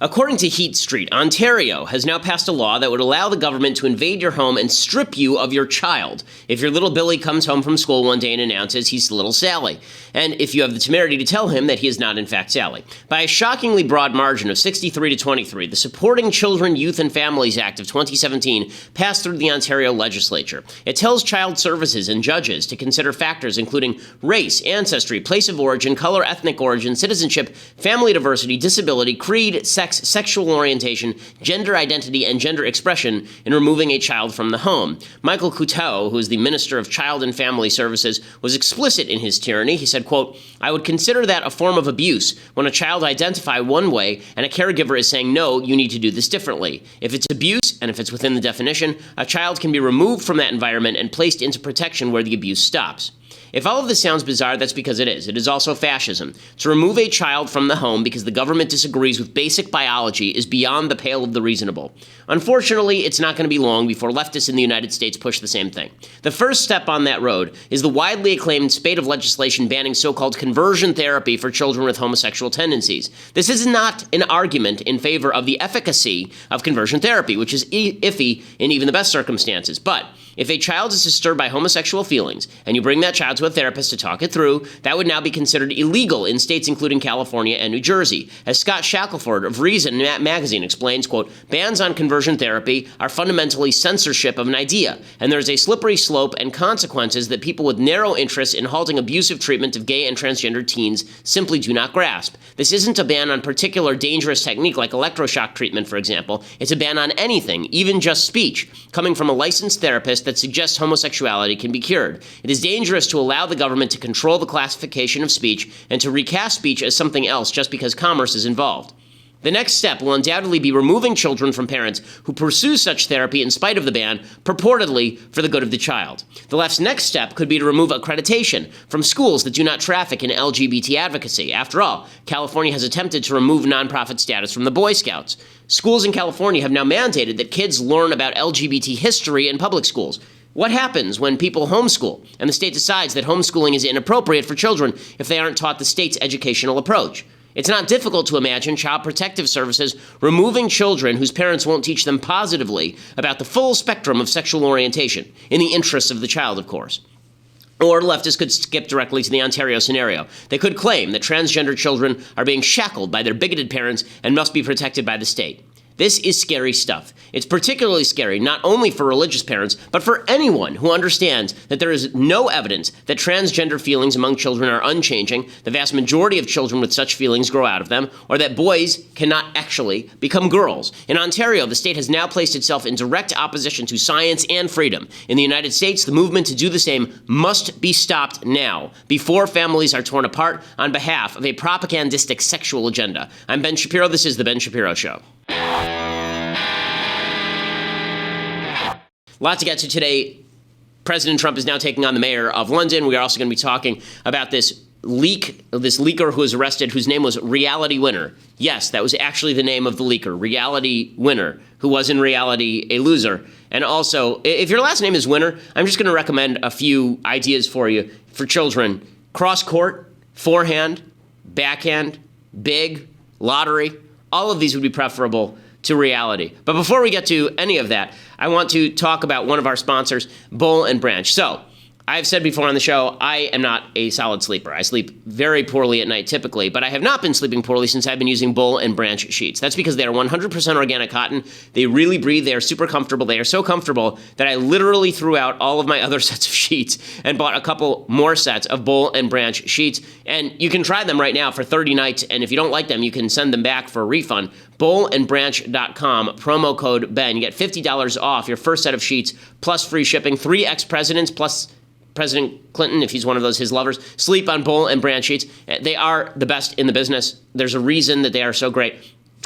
According to Heat Street, Ontario has now passed a law that would allow the government to invade your home and strip you of your child if your little Billy comes home from school one day and announces he's little Sally, and if you have the temerity to tell him that he is not in fact Sally. By a shockingly broad margin of 63 to 23, the Supporting Children, Youth and Families Act of 2017 passed through the Ontario legislature. It tells child services and judges to consider factors including race, ancestry, place of origin, color, ethnic origin, citizenship, family diversity, disability, creed, sex, sexual orientation, gender identity, and gender expression in removing a child from the home. Michael Couteau, who is the Minister of Child and Family Services, was explicit in his tyranny. He said, quote, "I would consider that a form of abuse when a child identifies one way and a caregiver is saying, no, you need to do this differently. If it's abuse, and if it's within the definition, a child can be removed from that environment and placed into protection where the abuse stops." If all of this sounds bizarre, that's because it is. It is also fascism. To remove a child from the home because the government disagrees with basic biology is beyond the pale of the reasonable. Unfortunately, it's not going to be long before leftists in the United States push the same thing. The first step on that road is the widely acclaimed spate of legislation banning so-called conversion therapy for children with homosexual tendencies. This is not an argument in favor of the efficacy of conversion therapy, which is iffy in even the best circumstances. But if a child is disturbed by homosexual feelings and you bring that child to a therapist to talk it through, that would now be considered illegal in states including California and New Jersey. As Scott Shackelford of Reason magazine explains, quote, "Bans on conversion therapy are fundamentally censorship of an idea, and there is a slippery slope and consequences that people with narrow interests in halting abusive treatment of gay and transgender teens simply do not grasp. This isn't a ban on particular dangerous technique like electroshock treatment, for example. It's a ban on anything, even just speech, coming from a licensed therapist that suggests homosexuality can be cured. It is dangerous to allow the government to control the classification of speech and to recast speech as something else just because commerce is involved. The next step will undoubtedly be removing children from parents who pursue such therapy in spite of the ban, purportedly for the good of the child. The left's next step could be to remove accreditation from schools that do not traffic in LGBT advocacy. After all, California has attempted to remove nonprofit status from the Boy Scouts. Schools in California have now mandated that kids learn about LGBT history in public schools. What happens when people homeschool and the state decides that homeschooling is inappropriate for children if they aren't taught the state's educational approach? It's not difficult to imagine Child Protective Services removing children whose parents won't teach them positively about the full spectrum of sexual orientation, in the interests of the child, of course. Or leftists could skip directly to the Ontario scenario. They could claim that transgender children are being shackled by their bigoted parents and must be protected by the state. This is scary stuff. It's particularly scary not only for religious parents, but for anyone who understands that there is no evidence that transgender feelings among children are unchanging, the vast majority of children with such feelings grow out of them, or that boys cannot actually become girls. In Ontario, the state has now placed itself in direct opposition to science and freedom. In the United States, the movement to do the same must be stopped now, before families are torn apart on behalf of a propagandistic sexual agenda. I'm Ben Shapiro. This is The Ben Shapiro Show. Lots to get to today. President Trump is now taking on the mayor of London. We are also going to be talking about this leaker who was arrested, whose name was Reality Winner. Yes, that was actually the name of the leaker, Reality Winner, who was in reality a loser. And also, if your last name is Winner, I'm just going to recommend a few ideas for you for children. Cross-court, forehand, backhand, big, lottery. All of these would be preferable to reality. But before we get to any of that, I want to talk about one of our sponsors, Boll & Branch. So, I've said before on the show, I am not a solid sleeper. I sleep very poorly at night typically, but I have not been sleeping poorly since I've been using Boll & Branch sheets. That's because they are 100% organic cotton. They really breathe. They are super comfortable. They are so comfortable that I literally threw out all of my other sets of sheets and bought a couple more sets of Boll & Branch sheets. And you can try them right now for 30 nights, and if you don't like them, you can send them back for a refund. BollandBranch.com, promo code Ben. You get $50 off your first set of sheets, plus free shipping. 3 ex-presidents, plus President Clinton, if he's one of those, his lovers, sleep on Boll & Branch sheets. They are the best in the business. There's a reason that they are so great.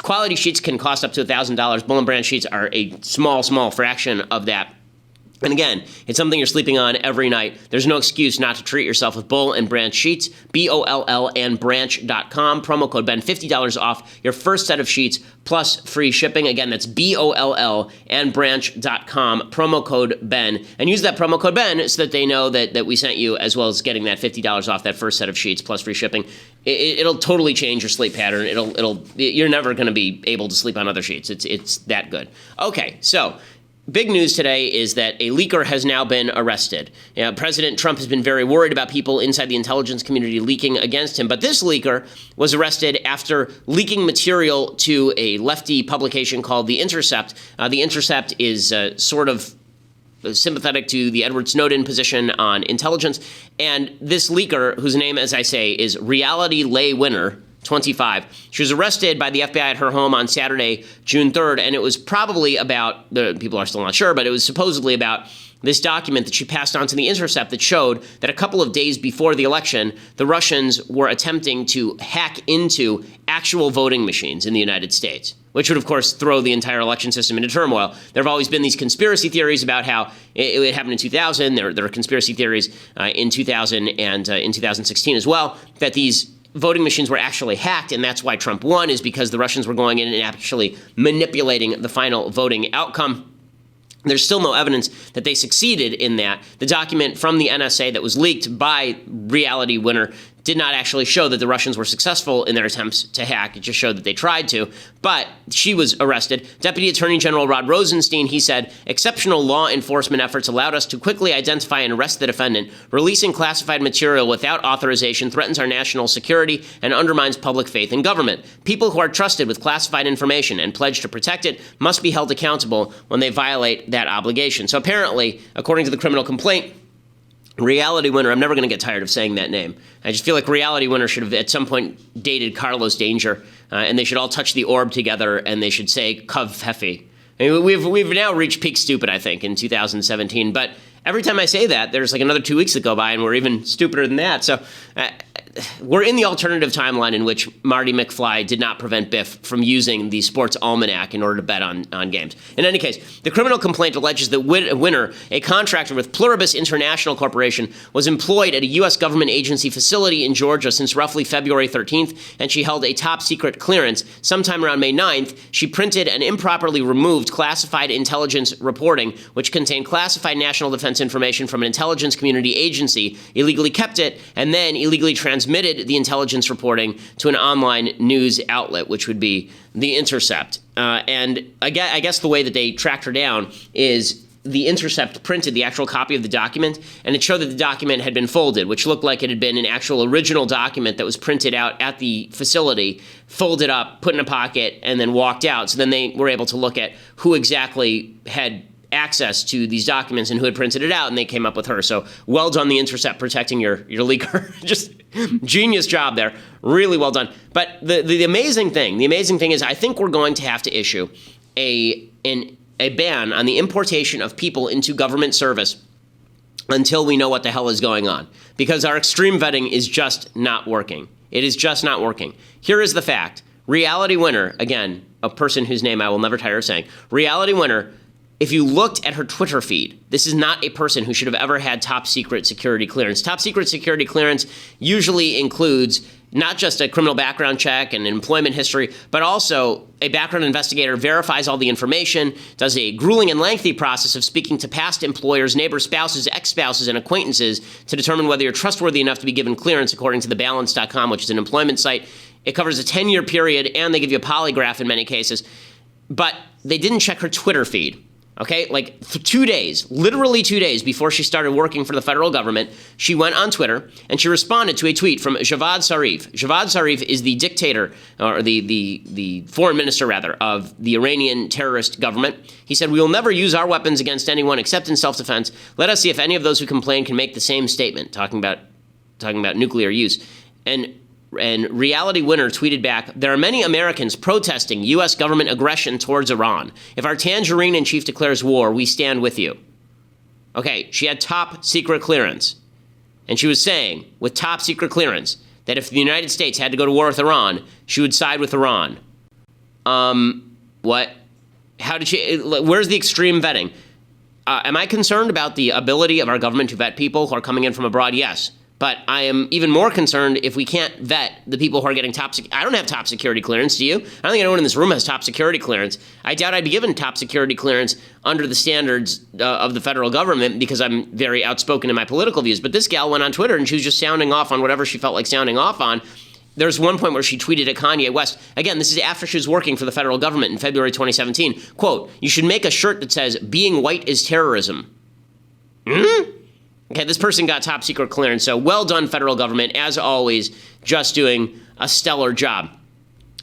Quality sheets can cost up to $1,000. Boll & Branch sheets are a small fraction of that. And again, it's something you're sleeping on every night. There's no excuse not to treat yourself with Boll and Branch sheets. BOLL and branch.com. Promo code Ben, $50 off your first set of sheets plus free shipping. Again, that's BOLL and branch.com. Promo code Ben. And use that promo code Ben so that they know that we sent you, as well as getting that $50 off that first set of sheets plus free shipping. It'll totally change your sleep pattern. You're never going to be able to sleep on other sheets. It's that good. Okay, so big news today is that a leaker has now been arrested. President Trump has been very worried about people inside the intelligence community leaking against him, but this leaker was arrested after leaking material to a lefty publication called The Intercept. The Intercept is sort of sympathetic to the Edward Snowden position on intelligence, and this leaker, whose name, as I say, is Reality Lay Winner, 25. She was arrested by the FBI at her home on Saturday, June 3rd, and it was probably about, people are still not sure, but it was supposedly about this document that she passed on to The Intercept that showed that a couple of days before the election, the Russians were attempting to hack into actual voting machines in the United States, which would, of course, throw the entire election system into turmoil. There have always been these conspiracy theories about how it happened in 2000. There are conspiracy theories in 2000 and in 2016 as well, that these voting machines were actually hacked, and that's why Trump won, is because the Russians were going in and actually manipulating the final voting outcome. There's still no evidence that they succeeded in that. The document from the NSA that was leaked by Reality Winner did not actually show that the Russians were successful in their attempts to hack. It just showed that they tried to. But she was arrested. Deputy Attorney General Rod Rosenstein, he said, exceptional law enforcement efforts allowed us to quickly identify and arrest the defendant. Releasing classified material without authorization threatens our national security and undermines public faith in government. People who are trusted with classified information and pledge to protect it must be held accountable when they violate that obligation. So apparently, according to the criminal complaint, Reality Winner, I'm never going to get tired of saying that name. I just feel like Reality Winner should have at some point dated Carlos Danger, and they should all touch the orb together, and they should say Cov Hefe. I mean, we've now reached peak stupid, I think, in 2017. But every time I say that, there's like another 2 weeks that go by, and we're even stupider than that. So we're in the alternative timeline in which Marty McFly did not prevent Biff from using the sports almanac in order to bet on games. In any case, the criminal complaint alleges that Winner, a contractor with Pluribus International Corporation, was employed at a U.S. government agency facility in Georgia since roughly February 13th, and she held a top-secret clearance. Sometime around May 9th, she printed and improperly removed classified intelligence reporting, which contained classified national defense information from an intelligence community agency, illegally kept it, and then illegally transmitted the intelligence reporting to an online news outlet, which would be The Intercept. And I guess the way that they tracked her down is The Intercept printed the actual copy of the document, and it showed that the document had been folded, which looked like it had been an actual original document that was printed out at the facility, folded up, put in a pocket, and then walked out. So then they were able to look at who exactly had access to these documents and who had printed it out, and they came up with her. So well done, The Intercept, protecting your leaker. Just genius job there. Really well done. But the amazing thing is I think we're going to have to issue a ban on the importation of people into government service until we know what the hell is going on, because our extreme vetting is just not working. It is just not working. Here is the fact. Reality Winner, again, a person whose name I will never tire of saying, Reality Winner, if you looked at her Twitter feed, this is not a person who should have ever had top secret security clearance. Top secret security clearance usually includes not just a criminal background check and employment history, but also a background investigator verifies all the information, does a grueling and lengthy process of speaking to past employers, neighbors, spouses, ex-spouses, and acquaintances to determine whether you're trustworthy enough to be given clearance, according to thebalance.com, which is an employment site. It covers a 10-year period, and they give you a polygraph in many cases. But they didn't check her Twitter feed. Okay, like 2 days, literally 2 days before she started working for the federal government, she went on Twitter and she responded to a tweet from Javad Zarif. Javad Zarif is the dictator, or the foreign minister, rather, of the Iranian terrorist government. He said, "We will never use our weapons against anyone except in self-defense. Let us see if any of those who complain can make the same statement," talking about nuclear use. And Reality Winner tweeted back, "There are many Americans protesting U.S. government aggression towards Iran. If our tangerine in chief declares war, we stand with you." Okay, she had top secret clearance. And she was saying, with top secret clearance, that if the United States had to go to war with Iran, she would side with Iran. What? How did she? Where's the extreme vetting? Am I concerned about the ability of our government to vet people who are coming in from abroad? Yes. But I am even more concerned if we can't vet the people who are getting I don't have top security clearance, do you? I don't think anyone in this room has top security clearance. I doubt I'd be given top security clearance under the standards of the federal government because I'm very outspoken in my political views. But this gal went on Twitter and she was just sounding off on whatever she felt like sounding off on. There's one point where she tweeted at Kanye West. Again, this is after she was working for the federal government in February 2017. Quote, "You should make a shirt that says, 'Being white is terrorism.'" Okay, this person got top secret clearance, so well done, federal government, as always, just doing a stellar job.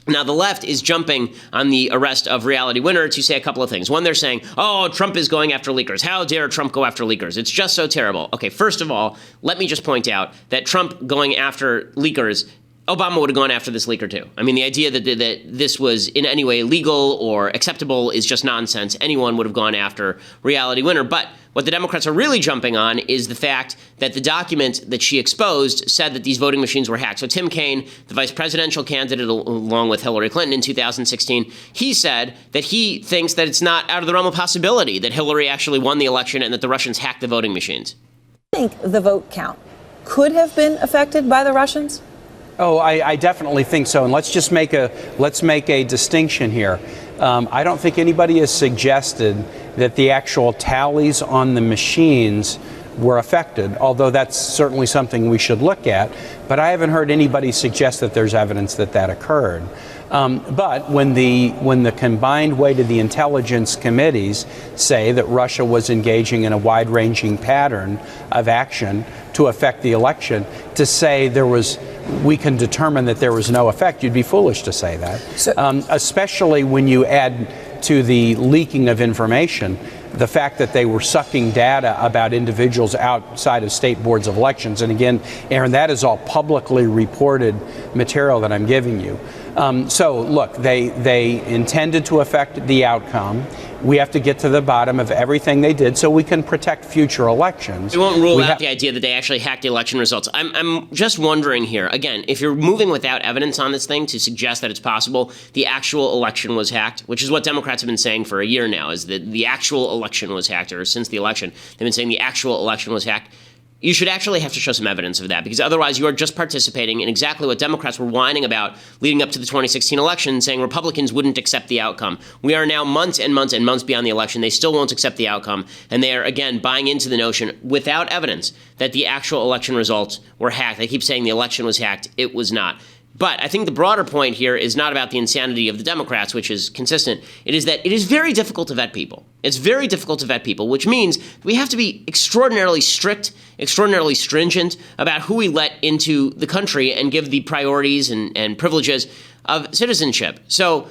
Now, the left is jumping on the arrest of Reality Winner to say a couple of things. One, they're saying, oh, Trump is going after leakers. How dare Trump go after leakers? It's just so terrible. Okay, first of all, let me just point out that Trump going after leakers, Obama would have gone after this leaker too. I mean, the idea that this was in any way legal or acceptable is just nonsense. Anyone would have gone after Reality Winner. But what the Democrats are really jumping on is the fact that the document that she exposed said that these voting machines were hacked. So Tim Kaine, the vice presidential candidate along with Hillary Clinton in 2016, he said that he thinks that it's not out of the realm of possibility that Hillary actually won the election and that the Russians hacked the voting machines. I think the vote count could have been affected by the Russians? Oh, I definitely think so. And let's make a distinction here. I don't think anybody has suggested that the actual tallies on the machines were affected, although that's certainly something we should look at. But I haven't heard anybody suggest that there's evidence that that occurred. But when the combined weight of the intelligence committees say that Russia was engaging in a wide-ranging pattern of action to affect the election, to say we can determine that there was no effect, you'd be foolish to say that. Especially when you add to the leaking of information the fact that they were sucking data about individuals outside of state boards of elections. And again, Aaron, that is all publicly reported material that I'm giving you. So look, they intended to affect the outcome. We have to get to the bottom of everything they did so we can protect future elections. We won't rule out the idea that they actually hacked the election results. I'm just wondering here, again, if you're moving without evidence on this thing to suggest that it's possible the actual election was hacked, which is what Democrats have been saying for a year now, is that the actual election was hacked, or since the election, they've been saying the actual election was hacked. You should actually have to show some evidence of that, because otherwise you are just participating in exactly what Democrats were whining about leading up to the 2016 election, saying Republicans wouldn't accept the outcome. We are now months and months and months beyond the election. They still won't accept the outcome, and they are, again, buying into the notion without evidence that the actual election results were hacked. They keep saying the election was hacked. It was not. But I think the broader point here is not about the insanity of the Democrats, which is consistent. It is that it is very difficult to vet people. It's very difficult to vet people, which means we have to be extraordinarily strict, extraordinarily stringent about who we let into the country and give the priorities and privileges of citizenship. So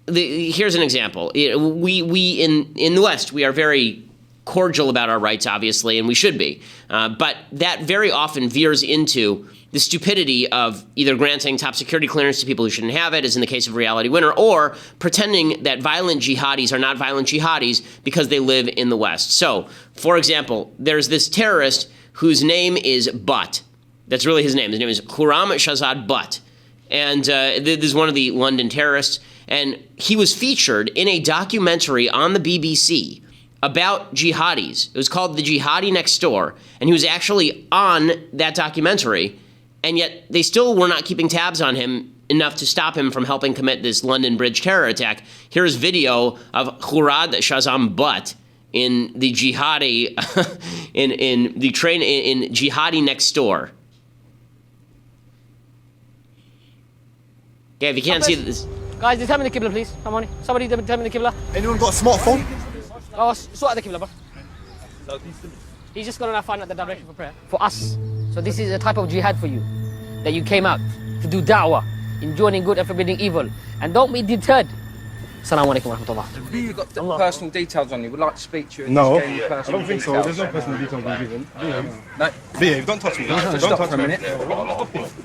here's an example. We in the West, we are very cordial about our rights, obviously, and we should be. But that very often veers into the stupidity of either granting top security clearance to people who shouldn't have it, as in the case of Reality Winner, or pretending that violent jihadis are not violent jihadis because they live in the West. So, for example, there's this terrorist whose name is Butt. That's really his name. His name is Khurram Shahzad Butt. And this is one of the London terrorists. And he was featured in a documentary on the BBC about jihadis. It was called The Jihadi Next Door. And he was actually on that documentary. And yet they still were not keeping tabs on him enough to stop him from helping commit this London Bridge terror attack. Here's video of Khurram Shahzad Butt in the jihadi in the train in Jihadi Next Door. Okay, if you can't see this, guys, determine the Qibla, please. Come on, somebody determine the Qibla. Anyone got a smartphone? Oh, sort out the Qibla, bro. He's just gonna find out the direction for prayer for us. So this is a type of jihad for you, that you came out to do da'wah, in joining good and forbidding evil. And don't be deterred. Assalamu alaikum wa rahmatullah. You've got personal details on you. We'd like to speak to you. No, I don't think so. There's no personal details being given. No. Behave, don't touch me. Don't touch for a minute.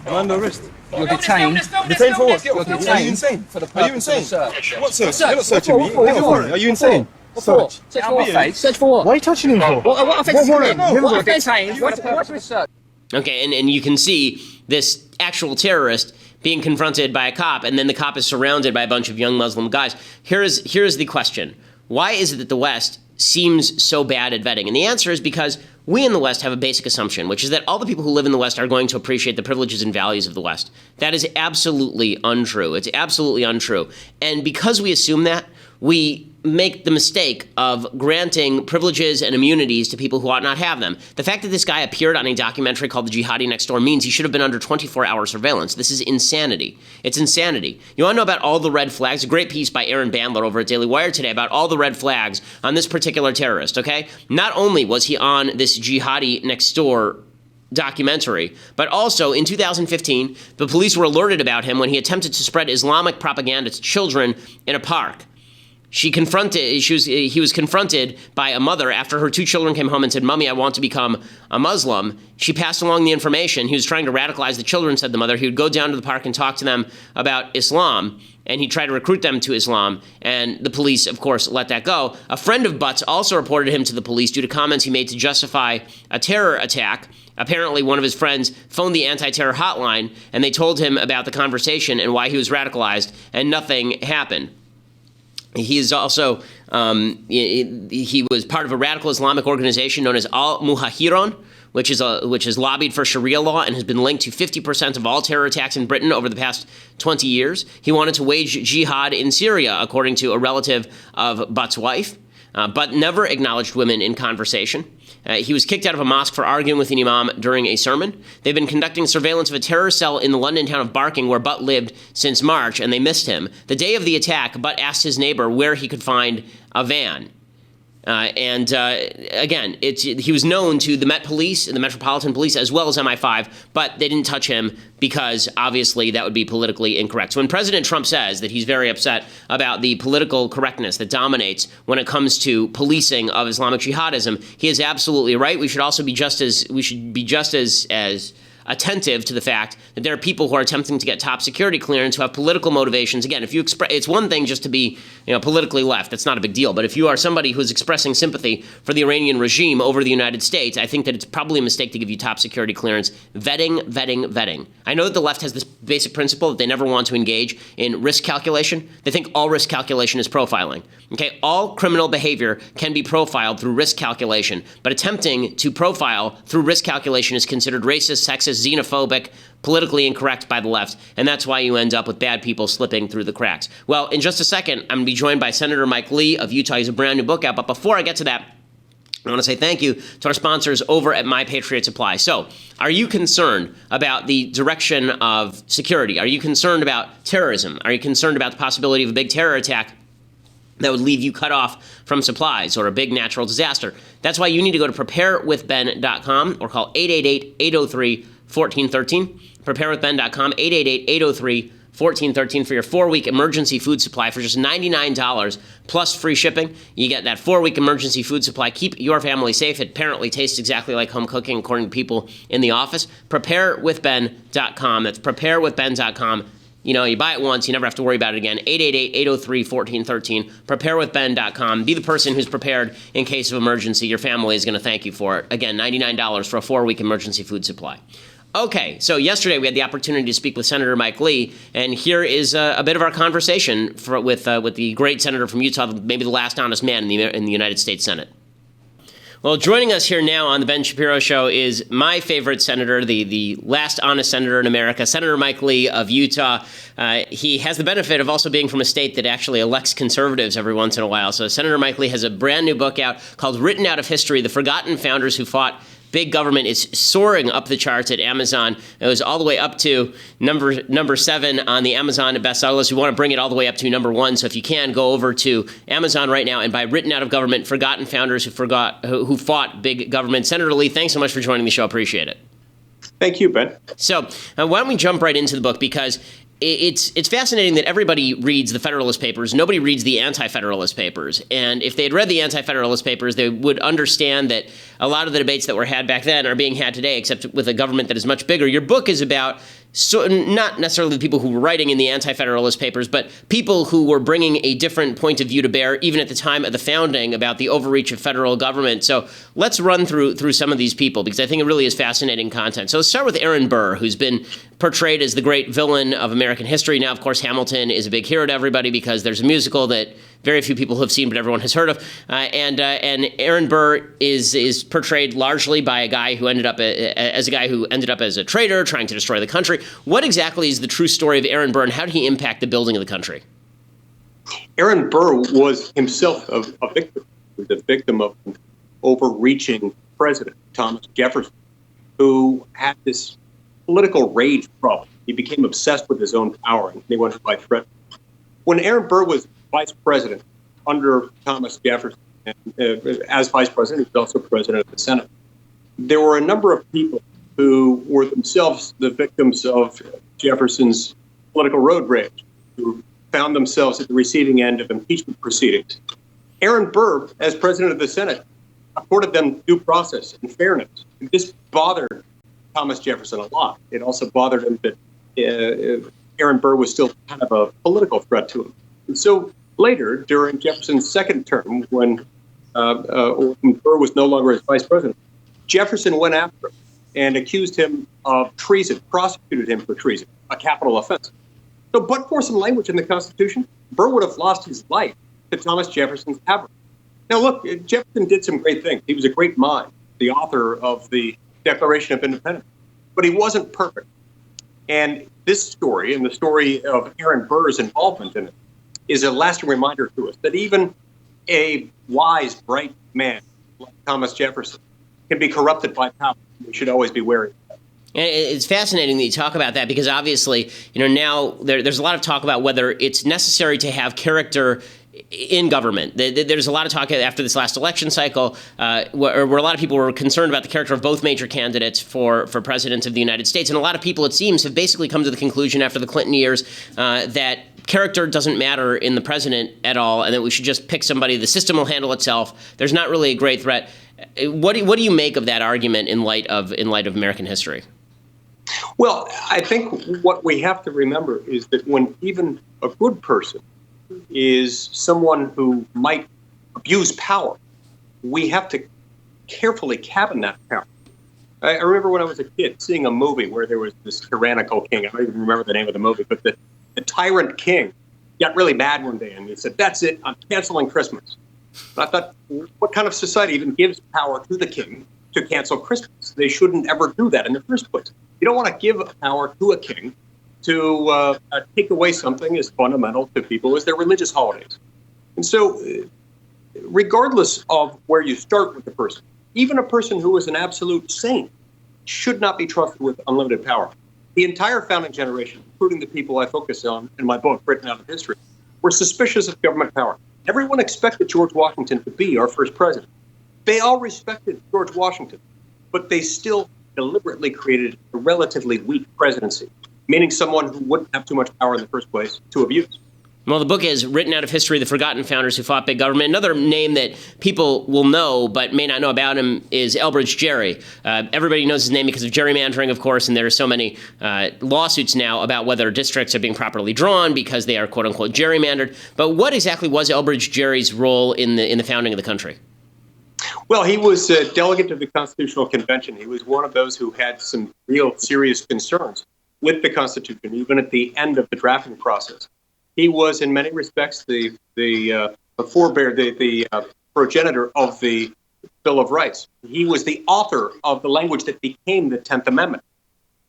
I'm under arrest. You're detained. Detained for what? You're detained. Are you insane? For the Are you purpose of insane? search. What search? You're not searching me. What? Are you insane? Search. Search for what? Face. Search for what? Why are you touching him for? What offense? What offense? What purpose of search? okay, and you can see this actual terrorist being confronted by a cop, and then the cop is surrounded by a bunch of young Muslim guys. Here's the question. Why is it that the West seems so bad at vetting? And the answer is because we in the West have a basic assumption, which is that all the people who live in the West are going to appreciate the privileges and values of the West. That is absolutely untrue. It's absolutely untrue. And because we assume that, we make the mistake of granting privileges and immunities to people who ought not have them. The fact that this guy appeared on a documentary called The Jihadi Next Door means he should have been under 24-hour surveillance. This is insanity. It's insanity. You want to know about all the red flags? A great piece by Aaron Bandler over at Daily Wire today about all the red flags on this particular terrorist, okay? Not only was he on this Jihadi Next Door documentary, but also in 2015, the police were alerted about him when he attempted to spread Islamic propaganda to children in a park. He was confronted by a mother after her 2 children came home and said, "Mommy, I want to become a Muslim." She passed along the information. He was trying to radicalize the children, said the mother. He would go down to the park and talk to them about Islam, and he tried to recruit them to Islam, and the police, of course, let that go. A friend of Butt's also reported him to the police due to comments he made to justify a terror attack. Apparently, one of his friends phoned the anti-terror hotline, and they told him about the conversation and why he was radicalized, and nothing happened. He is also, he was part of a radical Islamic organization known as Al-Muhajiron, which is lobbied for Sharia law and has been linked to 50% of all terror attacks in Britain over the past 20 years. He wanted to wage jihad in Syria, according to a relative of Butt's wife, but never acknowledged women in conversation. He was kicked out of a mosque for arguing with an imam during a sermon. They've been conducting surveillance of a terror cell in the London town of Barking, where Butt lived since March, and they missed him. The day of the attack, Butt asked his neighbor where he could find a van. Again, he was known to the Met Police and the Metropolitan Police as well as MI5, but they didn't touch him because obviously that would be politically incorrect. So when President Trump says that he's very upset about the political correctness that dominates when it comes to policing of Islamic jihadism, he is absolutely right. We should also be just as attentive to the fact that there are people who are attempting to get top security clearance who have political motivations. Again, if you it's one thing just to be, politically left. That's not a big deal. But if you are somebody who's expressing sympathy for the Iranian regime over the United States, I think that it's probably a mistake to give you top security clearance. Vetting. I know that the left has this basic principle that they never want to engage in risk calculation. They think all risk calculation is profiling. Okay, all criminal behavior can be profiled through risk calculation, but attempting to profile through risk calculation is considered racist, sexist, xenophobic, politically incorrect by the left, and that's why you end up with bad people slipping through the cracks. Well, in just a second, I'm going to be joined by Senator Mike Lee of Utah. He has a brand new book out, but before I get to that, I want to say thank you to our sponsors over at My Patriot Supply. So, are you concerned about the direction of security? Are you concerned about terrorism? Are you concerned about the possibility of a big terror attack that would leave you cut off from supplies or a big natural disaster? That's why you need to go to preparewithben.com or call 888-803-1413. Preparewithben.com, 888-803-1413 for your 4-week emergency food supply for just $99 plus free shipping. You get that 4-week emergency food supply. Keep your family safe. It apparently tastes exactly like home cooking, according to people in the office. Preparewithben.com. That's preparewithben.com. You buy it once, you never have to worry about it again. 888-803-1413. Preparewithben.com. Be the person who's prepared in case of emergency. Your family is going to thank you for it. Again, $99 for a 4-week emergency food supply. Okay, so yesterday we had the opportunity to speak with Senator Mike Lee, and here is a bit of our conversation with the great senator from Utah, maybe the last honest man in the United States Senate. Well, joining us here now on the Ben Shapiro Show is my favorite senator, the last honest senator in America, Senator Mike Lee of Utah. He has the benefit of also being from a state that actually elects conservatives every once in a while. So Senator Mike Lee has a brand new book out called Written Out of History, The Forgotten Founders Who Fought Big Government. Is soaring up the charts at Amazon. It was all the way up to number 7 on the Amazon bestseller list. We want to bring it all the way up to number 1. So if you can, go over to Amazon right now and buy Written Out of Government, Forgotten Founders Who Fought Big Government. Senator Lee, thanks so much for joining the show. Appreciate it. Thank you, Ben. So why don't we jump right into the book, because it's fascinating that everybody reads the Federalist Papers. Nobody reads the Anti-Federalist Papers. And if they had read the Anti-Federalist Papers, they would understand that a lot of the debates that were had back then are being had today, except with a government that is much bigger. Your book is about not necessarily the people who were writing in the Anti-Federalist Papers, but people who were bringing a different point of view to bear, even at the time of the founding, about the overreach of federal government. So let's run through some of these people, because I think it really is fascinating content. So let's start with Aaron Burr, who's been portrayed as the great villain of American history. Now, of course, Hamilton is a big hero to everybody because there's a musical that very few people have seen, but everyone has heard of. And Aaron Burr is portrayed largely by a guy who ended up as a traitor trying to destroy the country. What exactly is the true story of Aaron Burr, and how did he impact the building of the country? Aaron Burr was himself a victim. He was a victim of an overreaching president, Thomas Jefferson, who had this political rage problem. He became obsessed with his own power, and he wanted to threat. When Aaron Burr was vice president under Thomas Jefferson, as vice president, he was also president of the Senate, there were a number of people who were themselves the victims of Jefferson's political road rage, who found themselves at the receiving end of impeachment proceedings. Aaron Burr, as president of the Senate, accorded them due process and fairness. This bothered Thomas Jefferson a lot. It also bothered him that Aaron Burr was still kind of a political threat to him. And so later, during Jefferson's second term, when Burr was no longer his vice president, Jefferson went after him and accused him of treason, prosecuted him for treason, a capital offense. So, but for some language in the Constitution, Burr would have lost his life to Thomas Jefferson's avarice. Now, look, Jefferson did some great things. He was a great mind, the author of the Declaration of Independence, but he wasn't perfect. And this story, and the story of Aaron Burr's involvement in it, is a lasting reminder to us that even a wise, bright man like Thomas Jefferson can be corrupted by power. We should always be wary of that. And it's fascinating that you talk about that, because obviously, now there's a lot of talk about whether it's necessary to have character in government. There's a lot of talk after this last election cycle where a lot of people were concerned about the character of both major candidates for president of the United States. And a lot of people, it seems, have basically come to the conclusion after the Clinton years that character doesn't matter in the president at all, and that we should just pick somebody. The system will handle itself. There's not really a great threat. What do you make of that argument in light of American history? Well, I think what we have to remember is that when even a good person is someone who might abuse power, we have to carefully cabin that power. I remember when I was a kid seeing a movie where there was this tyrannical king. I don't even remember the name of the movie, but the tyrant king got really mad one day and he said, "That's it, I'm canceling Christmas." And I thought, what kind of society even gives power to the king to cancel Christmas? They shouldn't ever do that in the first place. You don't want to give power to a king to take away something as fundamental to people as their religious holidays. And so, regardless of where you start with the person, even a person who is an absolute saint should not be trusted with unlimited power. The entire founding generation, including the people I focus on in my book, Written Out of History, were suspicious of government power. Everyone expected George Washington to be our first president. They all respected George Washington, but they still deliberately created a relatively weak presidency, meaning someone who wouldn't have too much power in the first place to abuse. Well, the book is Written Out of History, The Forgotten Founders Who Fought Big Government. Another name that people will know but may not know about him is Elbridge Gerry. Everybody knows his name because of gerrymandering, of course, and there are so many lawsuits now about whether districts are being properly drawn because they are, quote-unquote, gerrymandered. But what exactly was Elbridge Gerry's role in the founding of the country? Well, he was a delegate to the Constitutional Convention. He was one of those who had some real serious concerns with the Constitution, even at the end of the drafting process. He was, in many respects, the progenitor of the Bill of Rights. He was the author of the language that became the 10th Amendment.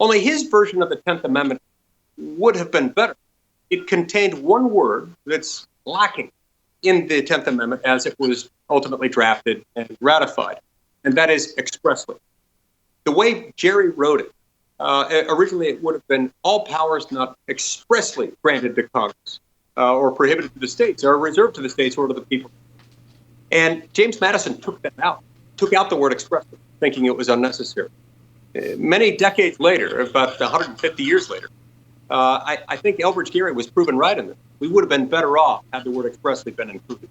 Only his version of the 10th Amendment would have been better. It contained one word that's lacking in the 10th Amendment as it was ultimately drafted and ratified, and that is expressly. The way Gerry wrote it, originally it would have been all powers not expressly granted to Congress or prohibited to the states or reserved to the states or to the people. And James Madison took out the word expressly, thinking it was unnecessary. Many decades later, about 150 years later, I think Elbridge Gerry was proven right in this. We would have been better off had the word expressly been included.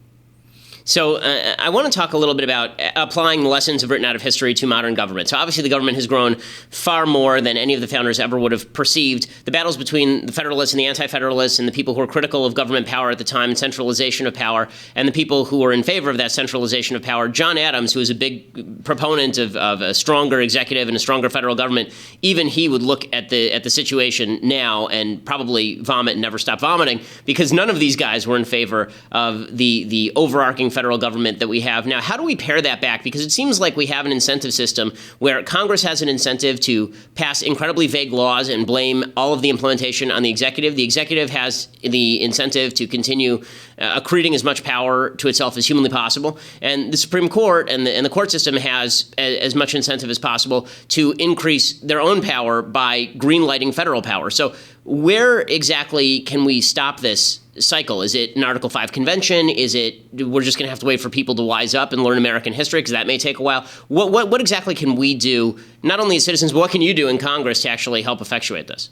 So I want to talk a little bit about applying the lessons of written out of history to modern government. So obviously the government has grown far more than any of the founders ever would have perceived. The battles between the Federalists and the Anti-Federalists and the people who were critical of government power at the time and centralization of power, and the people who were in favor of that centralization of power. John Adams, who was a big proponent of a stronger executive and a stronger federal government, even he would look at the situation now and probably vomit and never stop vomiting, because none of these guys were in favor of the overarching federal government that we have now. How do we pare that back? Because it seems like we have an incentive system where Congress has an incentive to pass incredibly vague laws and blame all of the implementation on the executive. The executive has the incentive to continue accreting as much power to itself as humanly possible. And the Supreme Court and the court system has as much incentive as possible to increase their own power by greenlighting federal power. So where exactly can we stop this cycle? Is it an Article 5 convention? Is it we're just going to have to wait for people to wise up and learn American history, because that may take a while? What exactly can we do, not only as citizens, but what can you do in Congress to actually help effectuate this?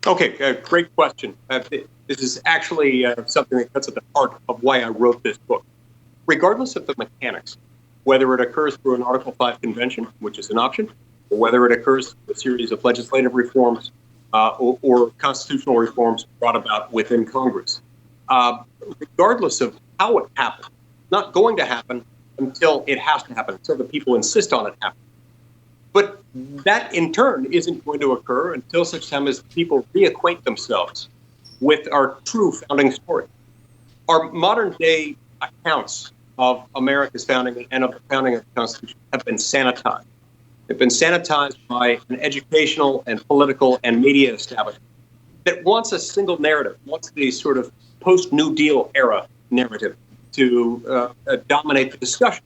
Okay, great question. This is actually something that cuts at the heart of why I wrote this book. Regardless of the mechanics, whether it occurs through an Article 5 convention, which is an option, or whether it occurs through a series of legislative reforms or constitutional reforms brought about within Congress. Regardless of how it happens, it's not going to happen until it has to happen, until the people insist on it happening. But that, in turn, isn't going to occur until such time as people reacquaint themselves with our true founding story. Our modern-day accounts of America's founding and of the founding of the Constitution have been sanitized. They've been sanitized by an educational and political and media establishment that wants a single narrative, wants the sort of post-New Deal era narrative to dominate the discussion.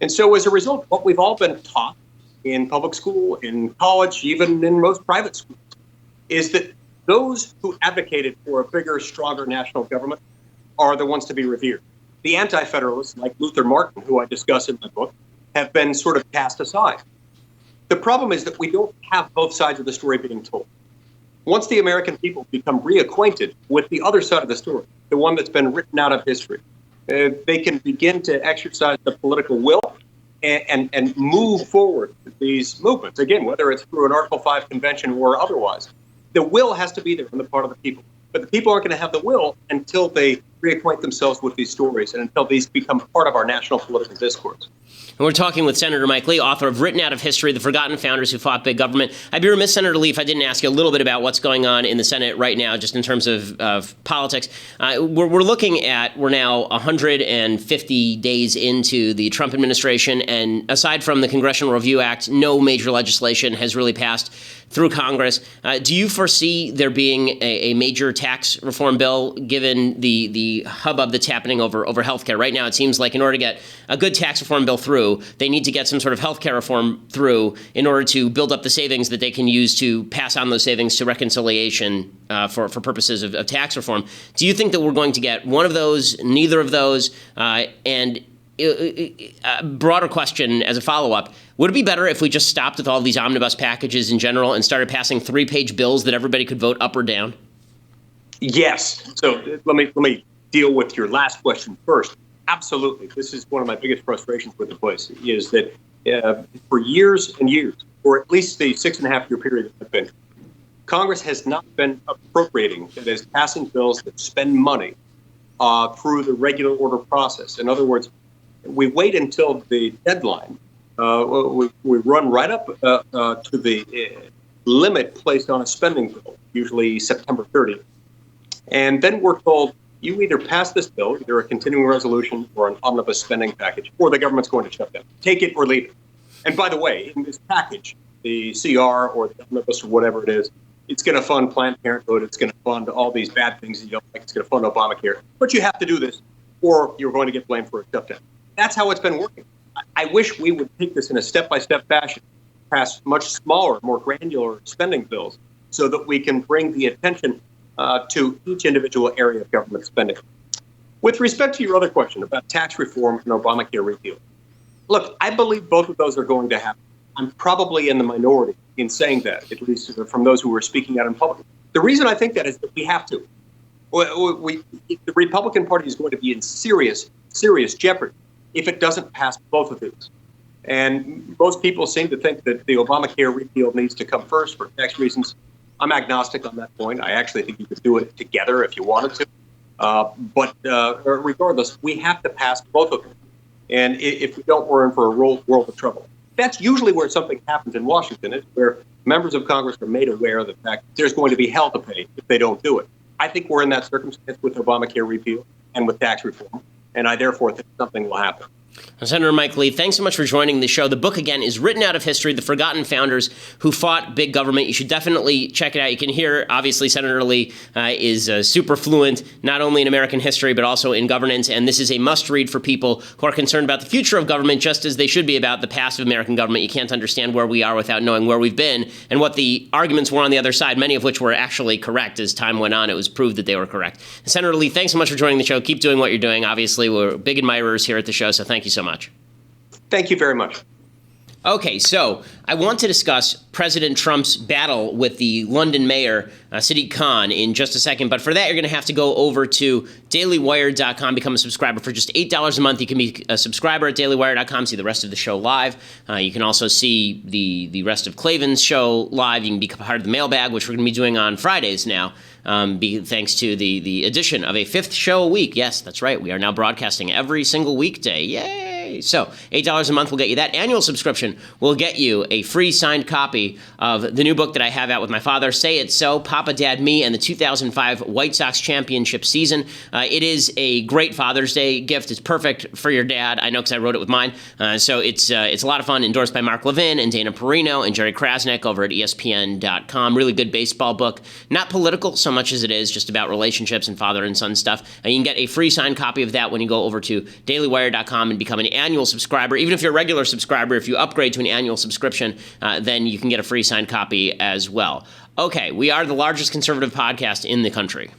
And so as a result, what we've all been taught in public school, in college, even in most private schools, is that those who advocated for a bigger, stronger national government are the ones to be revered. The anti-federalists, like Luther Martin, who I discuss in my book, have been sort of cast aside. The problem is that we don't have both sides of the story being told. Once the American people become reacquainted with the other side of the story, the one that's been written out of history, they can begin to exercise the political will and move forward these movements. Again, whether it's through an Article 5 convention or otherwise, the will has to be there on the part of the people. But the people aren't going to have the will until they reacquaint themselves with these stories and until these become part of our national political discourse. And we're talking with Senator Mike Lee, author of Written Out of History, The Forgotten Founders Who Fought Big Government. I'd be remiss, Senator Lee, if I didn't ask you a little bit about what's going on in the Senate right now, just in terms of politics. We're looking at, we're now 150 days into the Trump administration, and aside from the Congressional Review Act, no major legislation has really passed through Congress. Do you foresee there being a major tax reform bill, given the hubbub that's happening over healthcare? Right now, it seems like in order to get a good tax reform bill through, they need to get some sort of healthcare reform through in order to build up the savings that they can use to pass on those savings to reconciliation for purposes of tax reform. Do you think that we're going to get one of those, neither of those? And a broader question as a follow-up, would it be better if we just stopped with all these omnibus packages in general and started passing 3-page bills that everybody could vote up or down? Yes. So let me deal with your last question first. Absolutely. This is one of my biggest frustrations with the place, is that for years and years, or at least the 6.5-year period that I've been, Congress has not been appropriating, that is, passing bills that spend money through the regular order process. In other words, we wait until the deadline. We run right up to the limit placed on a spending bill, usually September 30th. And then we're told, you either pass this bill, either a continuing resolution or an omnibus spending package, or the government's going to shut down. Take it or leave it. And by the way, in this package, the CR or the omnibus or whatever it is, it's going to fund Planned Parenthood. It's going to fund all these bad things that you don't like. It's going to fund Obamacare. But you have to do this, or you're going to get blamed for a shutdown. That's how it's been working. I wish we would take this in a step-by-step fashion, pass much smaller, more granular spending bills, so that we can bring the attention to each individual area of government spending. With respect to your other question about tax reform and Obamacare repeal, look, I believe both of those are going to happen. I'm probably in the minority in saying that, at least from those who are speaking out in public. The reason I think that is that we have to. The Republican Party is going to be in serious serious jeopardy if it doesn't pass both of these. And most people seem to think that the Obamacare repeal needs to come first for tax reasons. I'm agnostic on that point. I actually think you could do it together if you wanted to. But regardless, we have to pass both of them. And if we don't, we're in for a world of trouble. That's usually where something happens in Washington, is where members of Congress are made aware of the fact that there's going to be hell to pay if they don't do it. I think we're in that circumstance with Obamacare repeal and with tax reform, and I therefore think something will happen. Senator Mike Lee, thanks so much for joining the show. The book, again, is Written Out of History, The Forgotten Founders Who Fought Big Government. You should definitely check it out. You can hear, obviously, Senator Lee is super fluent, not only in American history, but also in governance. And this is a must-read for people who are concerned about the future of government, just as they should be about the past of American government. You can't understand where we are without knowing where we've been and what the arguments were on the other side, many of which were actually correct. As time went on, it was proved that they were correct. Senator Lee, thanks so much for joining the show. Keep doing what you're doing. Obviously, we're big admirers here at the show, so thank you so much. Thank you very much. Okay, so I want to discuss President Trump's battle with the London mayor, Sadiq Khan, in just a second. But for that, you're going to have to go over to dailywire.com, become a subscriber for just $8 a month. You can be a subscriber at dailywire.com, see the rest of the show live. You can also see the rest of Klavan's show live. You can be part of the mailbag, which we're going to be doing on Fridays now, thanks to the addition of a fifth show a week. Yes, that's right. We are now broadcasting every single weekday. Yay! So $8 a month will get you that. Annual subscription will get you a free signed copy of the new book that I have out with my father, Say It So, Papa, Dad, Me, and the 2005 White Sox championship season. It is a great Father's Day gift. It's perfect for your dad. I know because I wrote it with mine. So it's a lot of fun, endorsed by Mark Levin and Dana Perino and Jerry Krasnick over at ESPN.com. Really good baseball book. Not political so much as it is just about relationships and father and son stuff. You can get a free signed copy of that when you go over to dailywire.com and become an annual subscriber. Even if you're a regular subscriber, if you upgrade to an annual subscription, then you can get a free signed copy as well. Okay, we are the largest conservative podcast in the country.